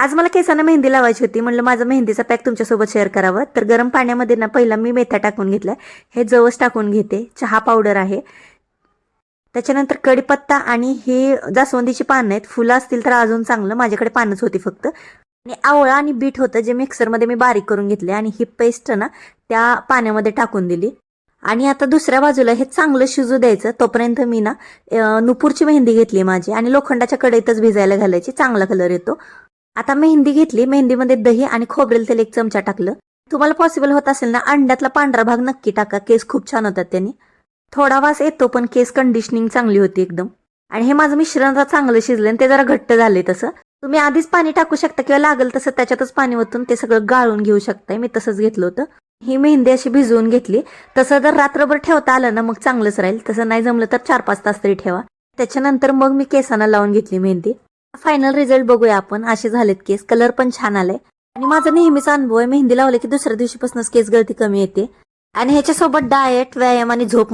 आज मला केसांना मेहंदी लावायची होती, म्हणलं माझा मेहंदीचा पॅक तुमच्यासोबत शेअर करावं. तर गरम पाण्यामध्ये ना पहिला मी मेथ्या टाकून घेतलाय, हे जवस टाकून घेते, चहा पावडर आहे, त्याच्यानंतर कढीपत्ता आणि हे जास्वंदीची पानं आहेत. फुलं असतील तर अजून चांगलं, माझ्याकडे पानच होती फक्त. आणि आवळा आणि बीट होतं जे मिक्सरमध्ये मी बारीक करून घेतले आणि ही पेस्ट ना त्या पाण्यामध्ये टाकून दिली. आणि आता दुसऱ्या बाजूला हे चांगलं शिजू द्यायचं. तोपर्यंत मी ना नुपूरची मेहंदी घेतली माझी आणि लोखंडाच्या कढईतच भिजायला घालायची, चांगला कलर येतो. आता मेहंदी घेतली, मेहंदीमध्ये दही आणि खोबरेल तेल 1 चमचा टाकलं. तुम्हाला पॉसिबल होत असेल ना अंड्यातला पांढरा भाग नक्की टाका, केस खूप छान होतात त्यांनी. थोडा वास येतो पण केस कंडिशनिंग चांगली होती एकदम. आणि हे माझं मिश्रण चांगलं शिजलं आणि ते जरा घट्ट झाले. तसं तुम्ही आधीच पाणी टाकू शकता किंवा लागेल तसं त्याच्यातच पाणी ओतून ते सगळं गाळून घेऊ शकताय. मी तसंच घेतलं होतं. ही मेहंदी अशी भिजवून घेतली. तसं जर रात्रभर ठेवता आलं ना मग चांगलंच राहील, तसं नाही जमलं तर 4-5 तास तरी ठेवा. त्याच्यानंतर मग मी केसांना लावून घेतली मेहंदी. फायनल रिझल्ट बघूया आपण. असे झालेत केस, कलर पण छान आलाय. आणि माझा नेहमीचा अनुभव आहे, मेहंदी लावले की दुसऱ्या दिवशीपासूनच केस गळती कमी येते. आणि ह्याच्यासोबत डाएट, व्यायाम आणि झोप